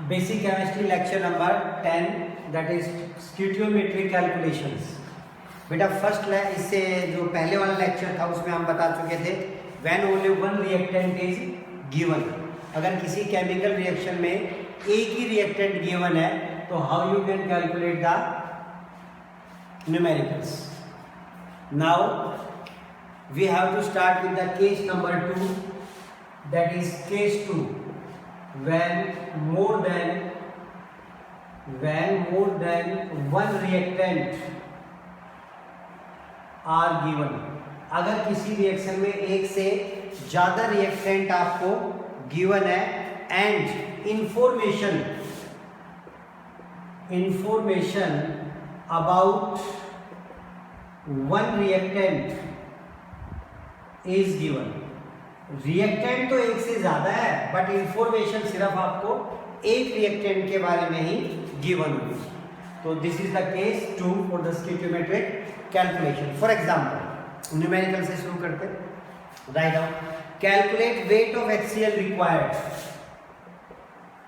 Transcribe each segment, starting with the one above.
Basic chemistry lecture number 10 that is stoichiometric calculations. बेटा first इससे जो पहले वाला लेक्चर था उसमें हम बता चुके थे when only one reactant is given. अगर किसी केमिकल रिएक्शन में एक ही रिएक्टेंट गिवन है तो how you can calculate the numericals. Now we have to start with the case number 2 that is case 2 when more than one reactant are given। अगर किसी reaction में एक से ज्यादा रिएक्टेंट आपको गिवन है and information about one reactant is given. Reactant तो एक से ज्यादा है बट इंफॉर्मेशन सिर्फ आपको एक रिएक्टेंट के बारे में ही गिवन होगी। तो this is the case 2 for the stoichiometric calculation. For example numerical से शुरू करते हैं। Write down calculate weight of HCl required.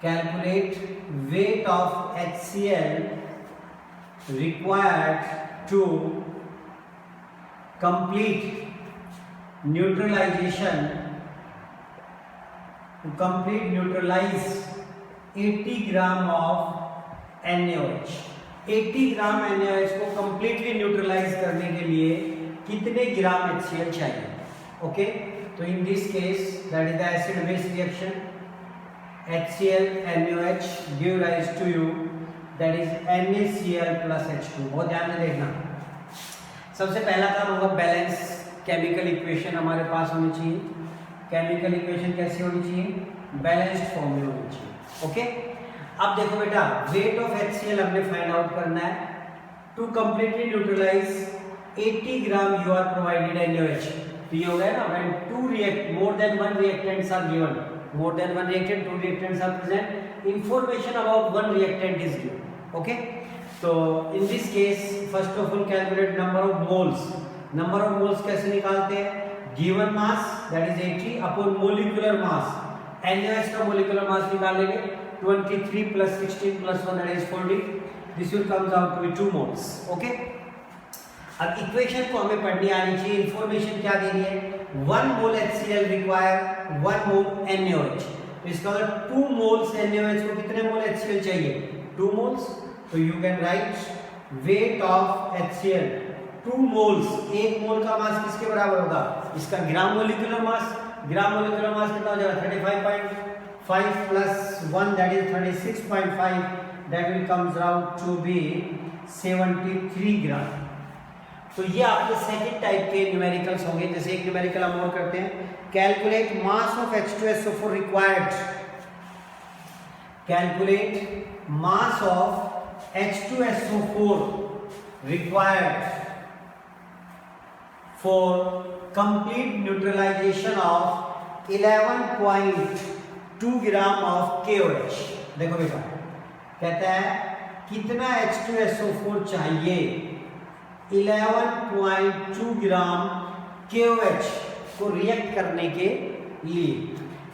Calculate weight of HCl required to complete neutralize 80 gram of NaOH। 80 gram NaOH को completely neutralize करने के लिए कितने gram HCl चाहिए? ओके, तो in this case that is the acid base reaction HCl NaOH give rise to you that is NaCl plus H2। बहुत ध्यान से देखना। सबसे पहला काम होगा बैलेंस केमिकल इक्वेशन हमारे पास होनी चाहिए। केमिकल इक्वेशन कैसी होनी चाहिए? बैलेंस्ड फॉर्म में होनी चाहिए। ओके, अब देखो बेटा वेट ऑफ HCl हमने फाइंड आउट करना है। To completely neutralize 80 gram you are provided NaOH। तो ये हो गया ना when more than one reactants are given, more than one reactant, two reactants are present, information about one reactant is given. Okay, तो in this case first of all calculate number of moles. Number of moles कैसे निकालते हैं? Given mass that is 80 upon molecular mass. NaOH का molecular mass निकालेंगे 23 plus 16 plus 1 that is 40। This will comes out to be 2 moles. Okay, अब equation को हमें पढ़नी आनी चाहिए। इंफॉर्मेशन क्या दे रही है? 1 मोल HCl रिक्वायर 1 मोल NaOH। तो इसका मतलब 2 मोल्स NaOH को कितने मोल HCl चाहिए? 2 मोल्स। तो you can right wait of HCl 2 moles. 1 मोल का मास किसके बराबर होगा? इसका gram molecular mass. Gram molecular mass कितना हो जाएगा? 35.5 plus 1 that is 36.5 that will comes out to be 73 gram. तो ये आपके सेकंड टाइप के न्यूमेरिकल्स होंगे। जैसे एक न्यूमेरिकल हम और करते हैं, calculate mass of H2SO4 required. Calculate mass of H2SO4 required for complete neutralization of 11.2 gram of KOH। देखो बेटा कहता है कितना H2SO4 चाहिए? 11.2 ग्राम KOH को रिएक्ट करने के लिए।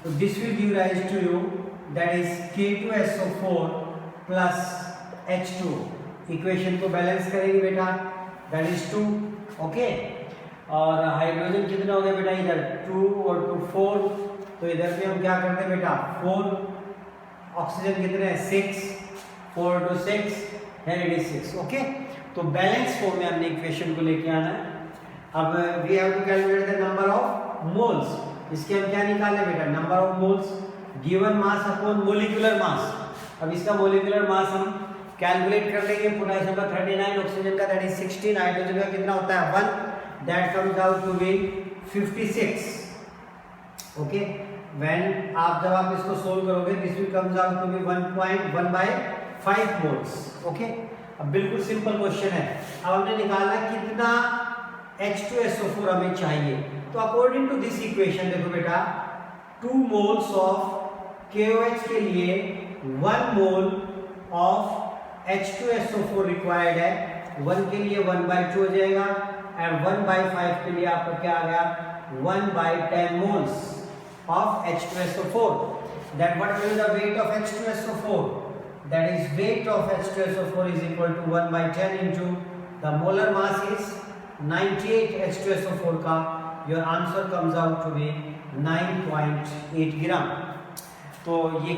तो this will give rise to you that is K2SO4 plus H2। Equation को बैलेंस करेंगे बेटा दैट इज 2। ओके, और हाइड्रोजन कितना हो गया बेटा? इधर 2 और 2 4। तो इधर पे हम क्या करते हैं बेटा? 4। ऑक्सीजन कितने हैं? 6। 4 to 6 है 6। ओके, तो बैलेंस फॉर्म में हमने इक्वेशन को लेके आना है। अब we have to calculate the number of moles. इसके हम क्या निकालें बेटा? Number of moles given mass upon molecular mass. अब इसका मोलिकुलर मास हम कैलकुलेट कर लेंगे। पोटेशियम का 39, ऑक्सीजन का दैट इज 16, हाइड्रोजन का कितना होता है? 1 that comes out to be 56। Okay, when आप जब आप इसको सोल्व करोगे this will comes out to be 1.1/5 moles. Okay, अब बिल्कुल सिंपल क्वेश्चन है। अब हमने निकालना कितना H2SO4 हमें चाहिए। तो अकॉर्डिंग टू दिस इक्वेशन देखो बेटा 2 मोल्स ऑफ KOH के लिए 1 मोल ऑफ H2SO4 रिक्वायर्ड है। 1 के लिए 1/2 हो जाएगा एंड 1/5 के लिए आपका क्या आ गया? 1/10 moles of H2SO4। then what will be the weight of H2SO4? That is weight of H2SO4 is equal to 1 by 10 into the molar mass is 98 H2SO4 का, your answer comes out to be 9.8 gram. तो ये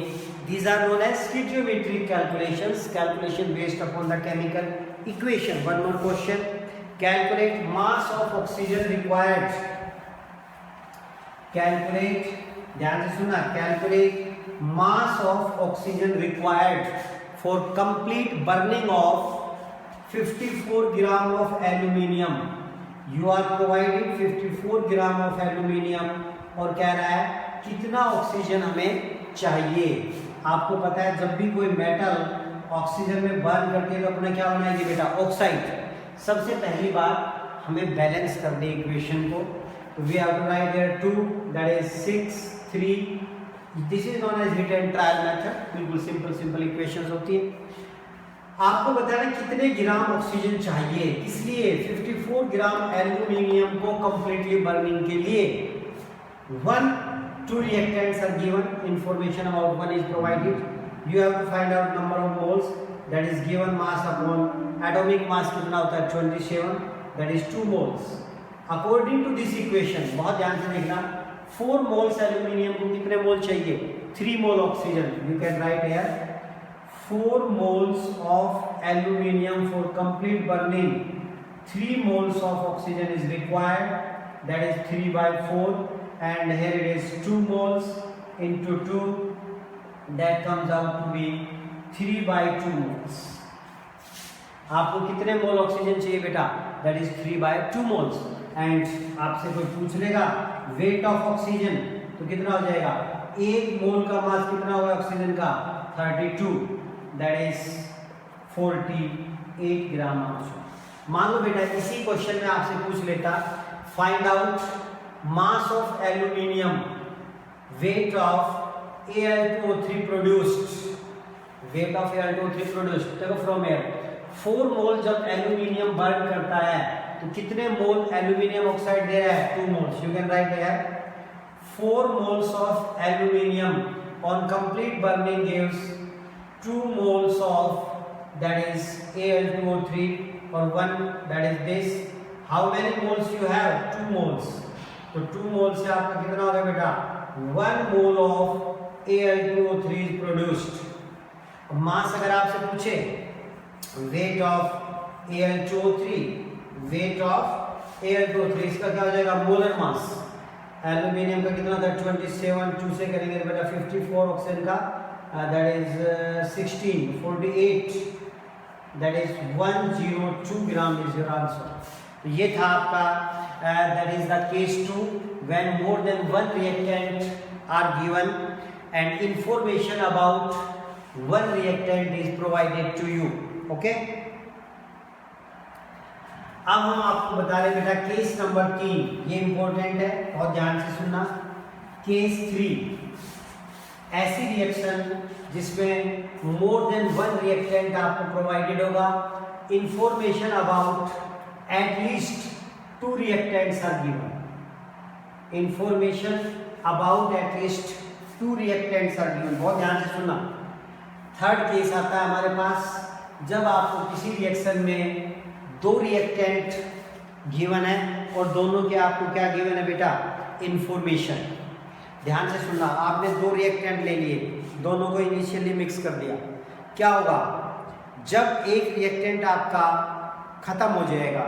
these are known as stoichiometric calculations, calculation based upon the chemical equation. One more question, calculate mass of oxygen required. Calculate, ध्यान से सुनना, calculate mass of oxygen required for complete burning of 54 gram of aluminium. You are providing 54 gram of aluminium और कह रहा है कितना oxygen हमें चाहिए। आपको पता है जब भी कोई मेटल ऑक्सीजन में बर्न करती है तो अपना क्या बनाएगी बेटा, ऑक्साइड। सबसे पहली बात हमें बैलेंस करनी है इक्वेशन को, तो we have to write there 2 that is 6 3, this is known as hit and trial method, बिल्कुल सिंपल इक्वेशंस होती है। आपको बताना कितने ग्राम ऑक्सीजन चाहिए, इसलिए 54 ग्राम एल्यूमिनियम को कंप्लीटली बर्निंग के लिए 2 reactants are given, information about one is provided, you have to find out number of moles, that is given mass upon atomic mass कितना होता है 27, that is 2 moles. According to this equation, बहुत ध्यान से देखना, 4 moles aluminium को कितने मोल चाहिए, 3 मोल oxygen, you can write here 4 moles of aluminium for complete burning, 3 moles of oxygen is required, that is 3 by 4, and here it is 2 moles into 2, that comes out to be 3 by 2 moles. आपको कितने मोल oxygen चाहिए बेटा, that is 3 by 2 moles. And आपसे कोई पूछ लेगा weight of oxygen तो कितना हो जाएगा, 1 मोल का मास कितना होगा ऑक्सीजन का, 32, that is 48 ग्राम ऑक्सीजन। मान लो बेटा इसी क्वेश्चन में आपसे पूछ लेता find out mass of aluminium, weight of Al2O3 produced, weight of Al2O3 produced, देखो from here 4 मोल जब एल्यूमिनियम बर्न करता है तो कितने मोल एल्यूमिनियम ऑक्साइड दे रहा है, 2 moles, you can write here 4 moles of aluminium on complete burning gives 2 moles of, that is Al2O3 or 1, that is this, how many moles you have, 2 moles, तो 2 mole से आपका कितना होगा बेटा, 1 mole of Al2O3 is produced। मास अगर आपसे पूछे weight of Al2O3, weight of Al2O3 इसका क्या हो जाएगा, मोलर मास। एल्यूमिनियम का कितना था 27, 2 से करेंगे बेटा 54, ऑक्सीजन का that is 16, 48, that is 102 gram is your answer. तो ये था आपका that is the case 2 when more than one reactant are given and information about one reactant is provided to you, okay। अब हम आपको बता रहे बेटा केस नंबर 3, ये इंपॉर्टेंट है, बहुत ध्यान से सुनना। केस 3 ऐसी रिएक्शन जिसमें मोर देन वन रिएक्टेंट आपको प्रोवाइडेड होगा, information about at least 2 reactants are given, information about at least 2 reactants are given, बहुत ध्यान से सुनना। थर्ड केस आता है हमारे पास जब आपको किसी रिएक्शन में 2 रिएक्टेंट गिवन है और दोनों के आपको क्या गिवन है बेटा, इंफॉर्मेशन। ध्यान से सुनना, आपने 2 रिएक्टेंट ले लिए, दोनों को इनिशियली मिक्स कर दिया, क्या होगा जब एक रिएक्टेंट आपका खत्म हो जाएगा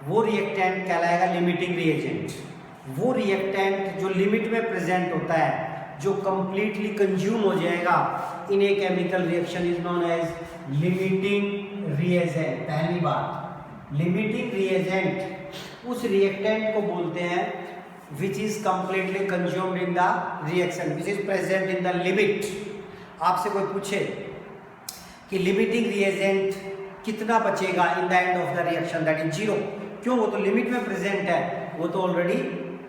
वो रिएक्टेंट कहलाएगा लिमिटिंग रिएजेंट। वो रिएक्टेंट जो लिमिट में प्रेजेंट होता है, जो कंप्लीटली कंज्यूम हो जाएगा in a chemical reaction is known as limiting reagent. पहली बात, लिमिटिंग रिएजेंट उस रिएक्टेंट को बोलते हैं which is completely consumed in the reaction, which is present in the limit. आपसे कोई पूछे कि लिमिटिंग रिएजेंट कितना बचेगा in the end of the reaction, that is 0। क्यों, वो तो लिमिट में प्रेजेंट है, वो तो ऑलरेडी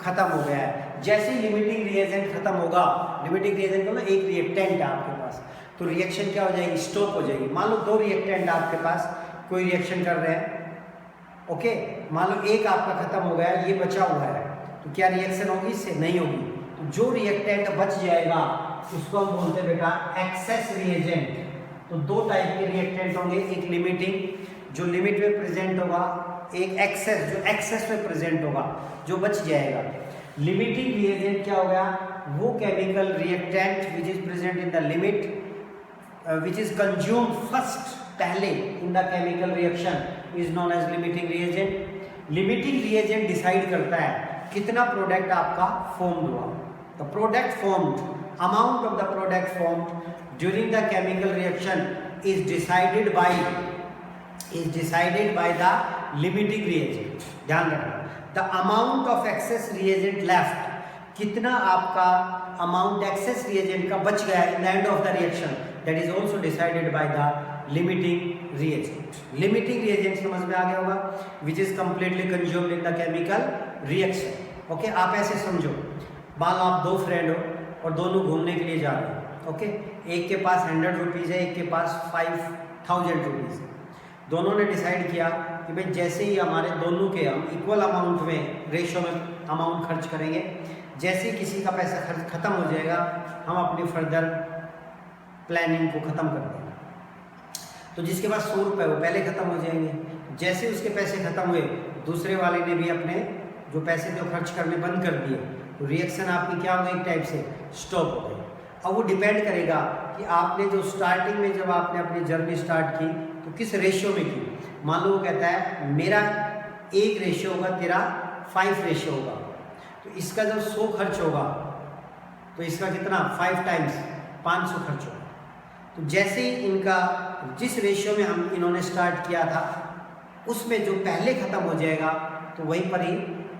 खत्म हो गया है। जैसे ही लिमिटिंग रिएजेंट खत्म होगा, लिमिटिंग रिएजेंट मतलब एक रिएक्टेंट है आपके पास, तो रिएक्शन क्या हो जाएगी, स्टॉप हो जाएगी। मान लो 2 रिएक्टेंट आपके पास कोई रिएक्शन कर रहे हैं, ओके, मान लो एक आपका खत्म हो गया, ये बचा हुआ है, तो क्या रिएक्शन होगी, इससे नहीं होगी। तो जो रिएक्टेंट बच जाएगा उसको हम बोलते हैं बेटा एक्सेस रिएजेंट। तो दो टाइप के रिएक्टेंट होंगे, एक लिमिटिंग जो लिमिट में प्रेजेंट होगा, एक एक्सेस जो एक्सेस में प्रेजेंट होगा, जो बच जाएगा। लिमिटिंग रिएजेंट क्या हो गया? वो chemical reactant which is present in the limit which is consumed first, पहले in the chemical reaction is known as limiting reagent. Limiting reagent decide करता है कितना प्रोडक्ट आपका फॉर्म्ड हुआ। The product formed, amount of the product formed during the chemical reaction is decided by the limiting reagent. ध्यान रखना, the amount of excess reagent left, कितना आपका amount excess reagent का बच गया इन the end of the reaction, that is also decided by the limiting reagent. Limiting reagent समझ में आ गया होगा, विच is completely consumed in the chemical reaction. Okay, आप ऐसे समझो, मान लो आप दो फ्रेंड हो और दोनों घूमने के लिए जा रहे हो। ओके, एक के पास 100 रुपीज़ है, एक के पास 5000 रुपीज़ है। दोनों ने डिसाइड किया कि भाई जैसे ही हमारे दोनों के हम इक्वल अमाउंट में रेशो में अमाउंट खर्च करेंगे, जैसे ही किसी का पैसा खर्च खत्म हो जाएगा हम अपनी फर्दर प्लानिंग को ख़त्म कर देंगे। तो जिसके पास 100 रुपये वो पहले ख़त्म हो जाएंगे, जैसे उसके पैसे ख़त्म हुए दूसरे वाले ने भी अपने जो पैसे थे खर्च करने बंद कर दिए, तो रिएक्शन आपकी क्या हो गई? एक टाइप से स्टॉप हो गई। अब वो डिपेंड करेगा कि आपने जो स्टार्टिंग में जब आपने अपनी जर्नी स्टार्ट की तो किस रेशियो में की। मान लो वो कहता है मेरा 1 रेशियो होगा, तेरा 5 रेशियो होगा, तो इसका जब 100 खर्च होगा तो इसका कितना 5 टाइम्स 500 खर्च होगा। तो जैसे ही इनका जिस रेशियो में हम इन्होंने स्टार्ट किया था उसमें जो पहले ख़त्म हो जाएगा तो वहीं पर ही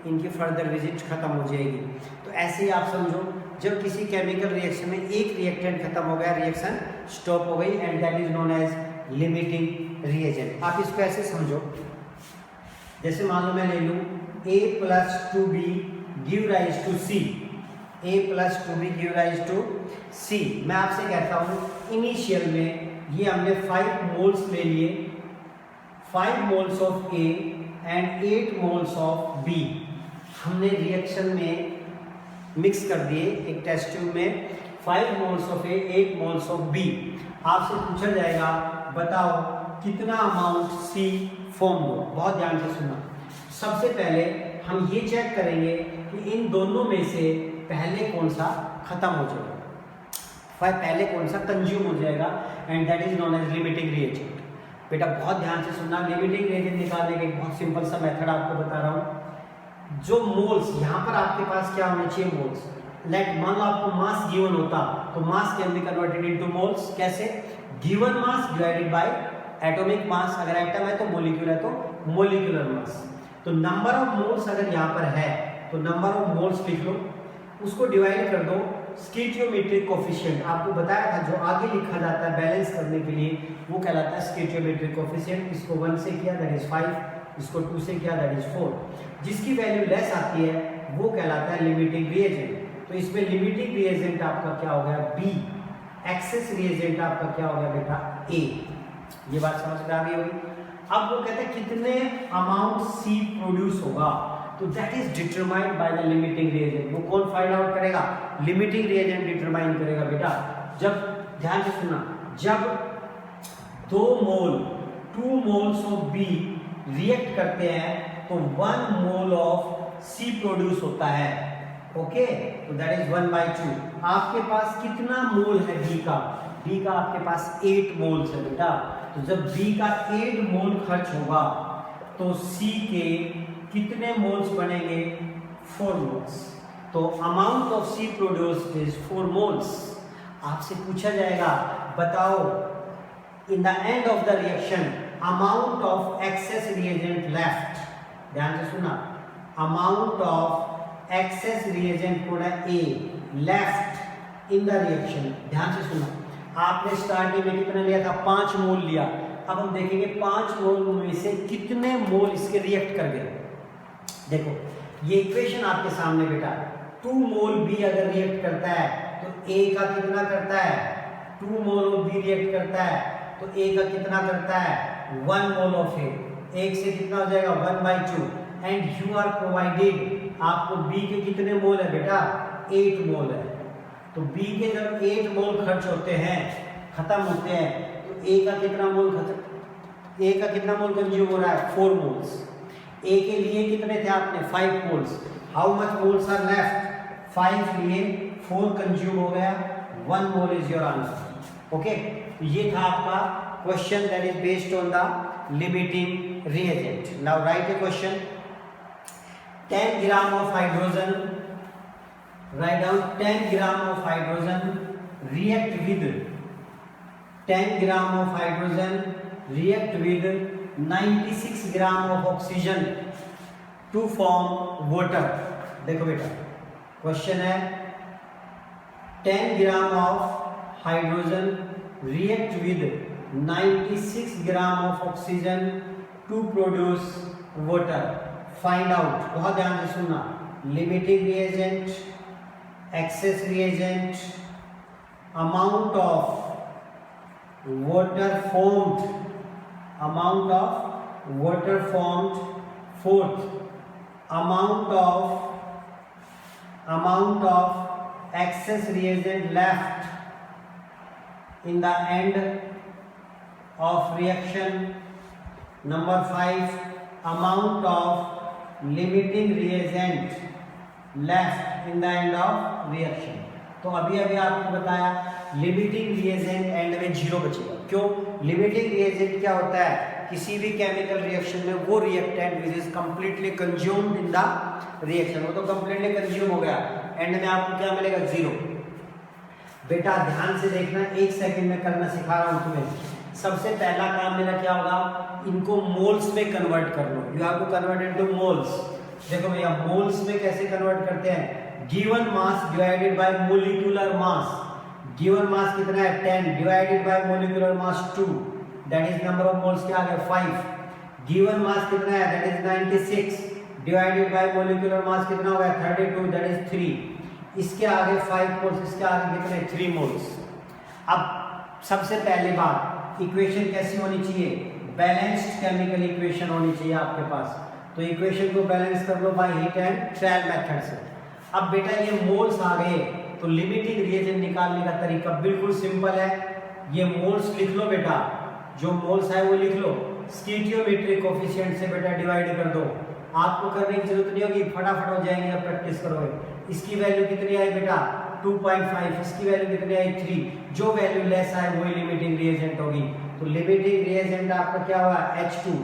इनकी फर्दर विजिट खत्म हो जाएगी। तो ऐसे ही आप समझो, जब किसी केमिकल रिएक्शन में एक रिएक्टेंट खत्म हो गया, रिएक्शन स्टॉप हो गई, and that is known as limiting reagent. आप इसको ऐसे समझो, जैसे मान लो मैं ले लूँ a + 2b give rise to c, a + 2b give rise to c। मैं आपसे कहता हूँ इनिशियल में ये हमने 5 मोल्स ले लिए, 5 moles of a and 8 moles of b हमने रिएक्शन में मिक्स कर दिए एक टेस्ट ट्यूब में, 5 moles of a 8 moles of b। आपसे पूछा जाएगा बताओ कितना अमाउंट c फॉर्म हो। बहुत ध्यान से सुनना। सबसे पहले हम ये चेक करेंगे कि इन दोनों में से पहले कौन सा खत्म हो जाएगा, पहले कौन सा कंज्यूम हो जाएगा, and that is known as limiting reagent. बेटा बहुत ध्यान से सुनना, लिमिटिंग रिएजेंट निकालने का एक बहुत सिंपल सा मेथड आपको बता रहा हूँ। जो मोल्स यहाँ पर आपके पास क्या होने चाहिए, मोल्स। लेट मान लो आपको मास गिवन होता तो mass can be converted into moles. कैसे? Given mass divided by atomic mass, अगर एटम है तो मॉलिक्यूल है तो मॉलिक्यूलर मास। तो नंबर ऑफ मोल्स अगर यहाँ पर है तो नंबर ऑफ मोल्स लिख लो, उसको डिवाइड कर दो स्टीरियोमेट्रिक कोफिशिएंट। आपको बताया था जो आगे लिखा जाता है बैलेंस करने के लिए वो कहलाता है स्टीरियोमेट्रिक कोफिशिएंट। इसको 1 से किया दैट इज 5, इसको 2 से किया दैट इज 4। जिसकी वैल्यू लेस आती है वो कहलाता है लिमिटिंग रिएजेंट। तो इसमें लिमिटिंग रिएजेंट आपका क्या हो गया बी, एक्सेस रिएजेंट आपका क्या हो गया बेटा ए। ये बात समझ में आ गई होगी। अब वो कहते हैं कितने अमाउंट सी प्रोड्यूस होगा, तो that is determined by the limiting reagent. वो कौन फाइंड आउट करेगा? लिमिटिंग रिएजेंट डिटरमाइन करेगा बेटा। जब ध्यान से सुनना, जब 2 मोल्स ऑफ बी रिएक्ट करते हैं तो 1 मोल ऑफ सी प्रोड्यूस होता है। ओके, तो दैट इज 1/2। आपके पास कितना मोल है बी का? बी का आपके पास 8 मोल्स है बेटा। तो जब बी का 8 मोल खर्च होगा तो सी के कितने मोल्स बनेंगे? 4 मोल्स। तो amount of C produced is 4 moles. आपसे पूछा जाएगा बताओ in the end of the reaction amount of excess reagent left. ध्यान से सुना, अमाउंट ऑफ एक्सेस रिएजेंट कोड है ए लेफ्ट इन द रिएक्शन। ध्यान से सुना, आपने स्टार्टिंग में कितना लिया था? 5 मोल लिया। अब हम देखेंगे 5 मोल में से कितने मोल इसके रिएक्ट कर गए। देखो ये इक्वेशन आपके सामने बेटा, 2 मोल बी अगर रिएक्ट करता है तो ए का कितना करता है? 2 मोल ऑफ बी रिएक्ट करता है तो ए का कितना करता है? 1 मोल ऑफ ए। एक से कितना हो जाएगा? 1/2। एंड यू आर प्रोवाइडेड, आपको बी के कितने मोल है बेटा? 8 मोल है। तो बी के जब 8 मोल खर्च होते हैं, खत्म होते हैं, तो ए का कितना मोल कंज्यूम हो रहा है? 4 मोल्स। ए के लिए कितने थे आपने? 5 moles. How much moles are left? 5 लिए 4 कंज्यूम हो गया, 1 mole is your answer. Okay, तो ये था आपका question that is based on the limiting reagent. Now write a question. 10 gram of hydrogen, write down 10 gram of hydrogen react with 10 gram of hydrogen react with 96 gram of oxygen to form water। देखो बेटा, question है 10 gram of hydrogen react with 96 gram of oxygen to produce water। Find out, बहुत ध्यान से सुनना, limiting reagent, access reagent, amount of water formed, fourth amount of excess reagent left in the end of reaction, number 5 amount of limiting reagent left in the end of reaction. तो अभी आपको बताया limiting reagent and में 0 बचेगा। क्यों? Limiting reagent क्या होता है? किसी भी केमिकल रिएक्शन में वो reactant which is completely consumed in the reaction, वो तो कंप्लीटली कंज्यूम हो गया, एंड में आपको क्या मिलेगा? 0। बेटा ध्यान से देखना, 1 सेकंड में करना सिखा रहा हूं तुम्हें। सबसे पहला काम मेरा क्या होगा? इनको मोल्स में कन्वर्ट कर लो। You have to convert into moles. देखो भैया, मोल्स में कैसे कन्वर्ट करते हैं? Given mass divided by molecular mass. Given mass कितना है? 10 divided by molecular mass 2, that is number of moles क्या आ गया? 5। गिवन मास कितना है? That is 96 divided by molecular mass कितना हो गया? 32, दैट इज 3। इसके आगे 5 मोल्स, इसके आगे कितने? 3 मोल्स। अब सबसे पहले बात, इक्वेशन कैसी होनी चाहिए? बैलेंस्ड केमिकल इक्वेशन होनी चाहिए आपके पास। तो इक्वेशन को बैलेंस कर लो by hit and trial method से। अब बेटा ये मोल्स आ गए, तो लिमिटिंग रिएजेंट निकालने का तरीका बिल्कुल सिंपल है। ये मोल्स लिख लो बेटा, जो मोल्स है वो लिख लो, स्टीरियोमेट्रिक कोफिशिएंट से बेटा डिवाइड कर दो। आपको करने की जरूरत नहीं होगी, फटाफट हो जाएंगे जब प्रैक्टिस करोगे। इसकी वैल्यू कितनी आई बेटा? 2.5। इसकी वैल्यू कितनी आई? 3। जो वैल्यू लेस आए वही लिमिटिंग रिएजेंट होगी। तो लिमिटिंग रिएजेंट आपका क्या हुआ? H2।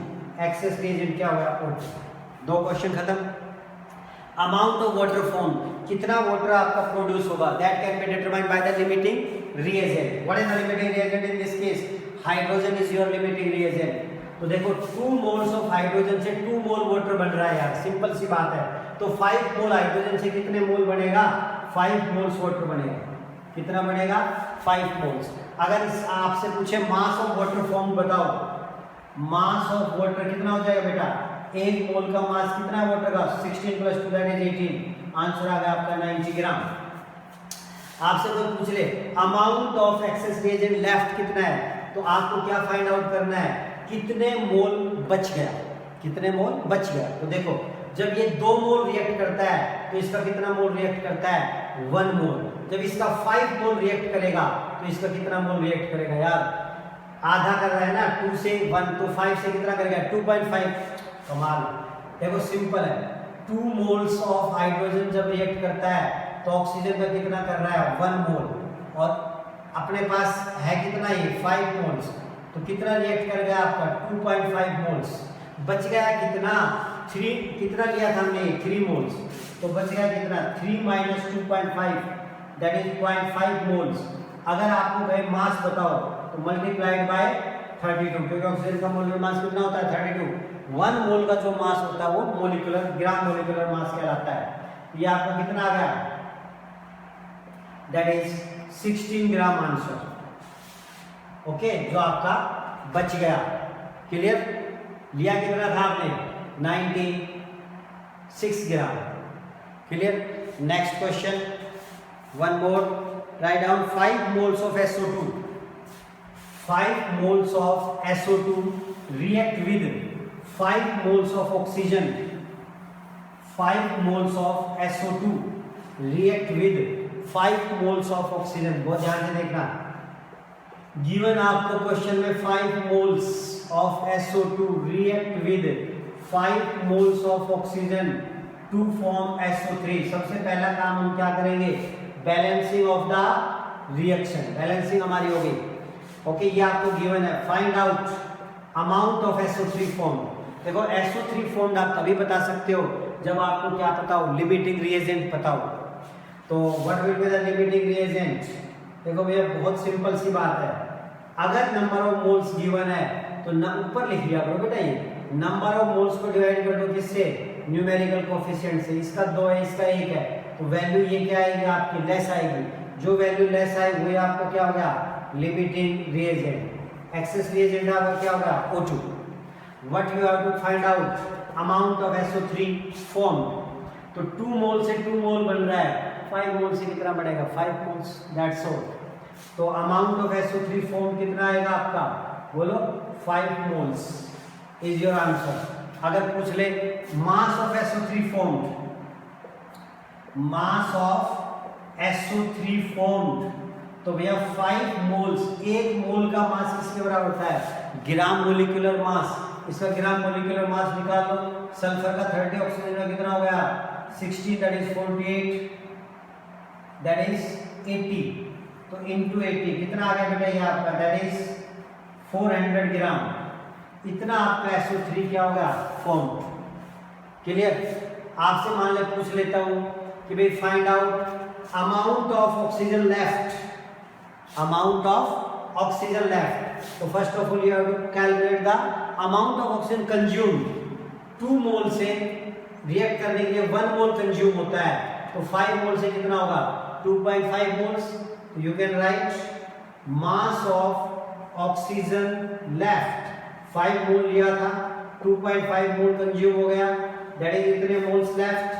एक्सेस रिएजेंट क्या हुआ? O2। 2 क्वेश्चन खत्म। अमाउंट ऑफ वाटर फॉर्म, कितना वाटर आपका प्रोड्यूस होगा, that can be determined by the limiting reagent. What is the limiting reagent in this case? Hydrogen is your limiting reagent. तो देखो 2 moles of hydrogen से 2 मोल water बन रहा है यार, सिंपल सी बात है। तो 5 मोल हाइड्रोजन से कितने मोल बनेगा? 5 मोल्स वाटर बनेगा। कितना बनेगा? 5 मोल्स। अगर आपसे पूछे मास ऑफ वाटर फॉर्म बताओ, मास ऑफ वाटर कितना हो जाएगा बेटा? 1 मोल का मास कितना है वाटर का? 16 + 2 दैट इज 18। आंसर आ गया आपका 90 ग्राम। आपसे कोई पूछ ले amount of excess reagent left कितना है, तो आपको क्या फाइंड आउट करना है? कितने मोल बच गया, कितने मोल बच गया। तो देखो जब ये 2 मोल रिएक्ट करता है तो इसका कितना मोल रिएक्ट करता है? 1 मोल। जब इसका 5 मोल रिएक्ट करेगा तो इसका कितना मोल रिएक्ट करेगा यार? आधा कर रहा है ना, 2 से 1, तो 5 से कितना करेगा? 2.5। कमाल। देखो सिंपल है, 2 मोल्स ऑफ हाइड्रोजन जब रिएक्ट करता है तो ऑक्सीजन का कितना कर रहा है? 1 मोल। और अपने पास है कितना? ये 5 मोल्स। तो कितना रिएक्ट कर गया आपका? 2.5 मोल्स। बच गया कितना? 3। कितना लिया था हमने? 3 मोल्स। तो बच गया कितना? 3 - 2.5 दैट इज 0.5 मोल्स। अगर आपको भाई मास बताओ तो मल्टीप्लाइड बाय 32, क्योंकि ऑक्सीजन का मोलर मास कितना होता है? 32। 1 मोल का जो मास होता है वो मोलिकुलर ग्राम मोलिकुलर मास कहलाता है। ये आपका कितना आ गया? That is 16 gram answer. Okay, जो आपका बच गया। क्लियर? लिया कितना था आपने? 96 gram. Clear? Next question, one more, right down 5 moles of SO2। 5 moles of SO2 react with 5 moles of oxygen. 5 moles of SO2 react with 5 moles of oxygen, बहुत ध्यान से देखना, गिवन आपको क्वेश्चन में 5 moles of SO2 react with 5 moles of oxygen to form SO3। सबसे पहला काम हम क्या करेंगे, balancing of the reaction, balancing हमारी होगी। ओके, ये आपको गिवन है, find out amount of SO3 form. देखो SO3 फॉर्म आप तभी बता सकते हो जब आपको क्या पता हो, लिमिटिंग रिएजेंट पता हो। तो what will be the limiting reagent? देखो भैया बहुत सिंपल सी बात है, अगर नंबर ऑफ मोल्स गिवन है तो ऊपर लिख लिया करो बेटा, ये नंबर ऑफ मोल्स को डिवाइड कर दो किससे, न्यूमेरिकल कोफिशिएंट से। इसका 2 है, इसका 1 है, तो वैल्यू ये क्या आएगी आपकी, लेस आएगी। जो वैल्यू लेस आएगी वो आपका क्या हो गया, लिमिटिंग रिएजेंट। एक्सेस रिएजेंट आपका क्या होगा, O2। What you have to find out, amount of SO3 form. तो 2 मोल से 2 मोल बन रहा है, 5 मोल से कितना बढ़ेगा, 5 मोल्स, दैट्स ऑल। तो अमाउंट ऑफ SO3 फॉर्म कितना आएगा आपका, बोलो 5 मोल्स इज योर आंसर। अगर पूछ ले mass of SO3 formed, mass of SO3 formed, तो भैया 5 मोल्स, 1 मोल का मास किसके बराबर होता है, ग्राम मोलिकुलर मास। इसका ग्राम मोलिकुलर मास निकाल लो, सल्फर का 30, ऑक्सीजन का कितना हो गया 60, दैट इज 48, दैट इज 80। तो इनटू 80 कितना आ गया बेटा ये आपका, दैट इज 400 ग्राम। इतना आपका SO3 क्या होगा, फॉर्म। क्लियर? आपसे मान ले पूछ लेता हूं कि भाई find out amount of oxygen left, amount of oxygen left. तो first of all you have to calculate the amount of oxygen consumed. 2 mole से रिएक्ट करने के लिए 1 मोल कंज्यूम होता है, तो 5 मोल से कितना होगा, 2.5 moles. You can write mass of oxygen left, 5 mole लिया था, 2.5 मोल कंज्यूम हो गया, दैट इज इतने मोल्स लेफ्ट।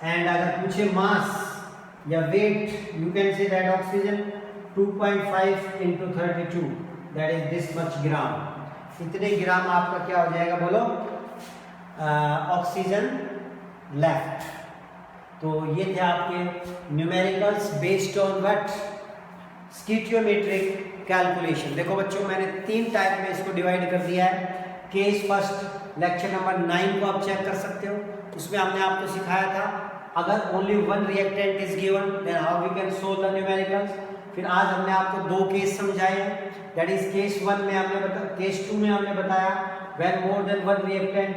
एंड अगर पूछे मास या weight, you can say that oxygen 2.5 into 32, that is this much gram. इतने ग्राम आपका क्या हो जाएगा, बोलो ऑक्सीजन लेफ्ट। तो ये थे आपके numericals based on what, stoichiometric calculation. देखो बच्चों मैंने 3 टाइप में इसको डिवाइड कर दिया है। केस फर्स्ट लेक्चर नंबर 9 को आप चेक कर सकते हो, उसमें हमने आपको सिखाया था अगर only 1 reactant is given then how we can solve the numericals. फिर आज हमने आपको 2 केस समझाए, दैट इज केस 1 में हमने बताया, केस 2 में हमने बताया when more than 1 reactant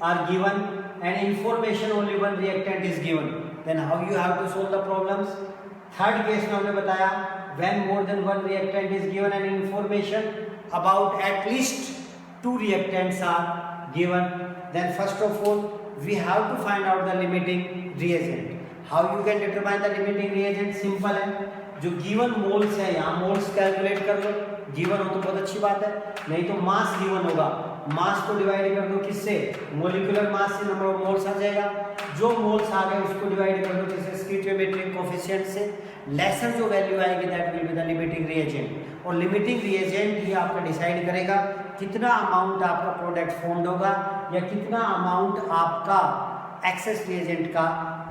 are given and information only 1 reactant is given, then how you have to solve the problems. Third case में हमने बताया when more than 1 reactant is given and information about at least 2 reactants are given, then first of all we have to find out the limiting reagent. How you can determine the limiting reagent? Simple है, जो given moles है यहाँ moles calculate कर लो, given हो तो बहुत अच्छी बात है, नहीं तो मास गिवन होगा, मास को डिवाइड कर दो किससे, मोलिकुलर मास से नंबर ऑफ मोल्स आ जाएगा, जो मोल्स आ गए उसको डिवाइड कर दो किससे, स्टीचियोमेट्रिक कोफिशिएंट से, लेसर जो वैल्यू आएगी that will be the limiting reagent. और लिमिटिंग रिएजेंट ये आपका डिसाइड करेगा कितना अमाउंट आपका प्रोडक्ट फॉर्म्ड होगा या कितना अमाउंट आपका एक्सेस रिएजेंट का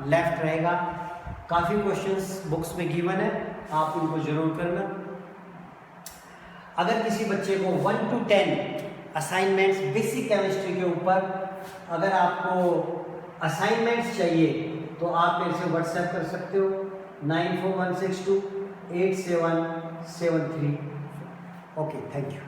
लेफ्ट रहेगा। काफ़ी क्वेश्चंस बुक्स में गिवन है, आप इनको जरूर करना। अगर किसी बच्चे को 1 to 10 असाइनमेंट्स बेसिक केमिस्ट्री के ऊपर अगर आपको असाइनमेंट्स चाहिए तो आप मेरे से व्हाट्सएप कर सकते हो 9416287773। Okay, thank you.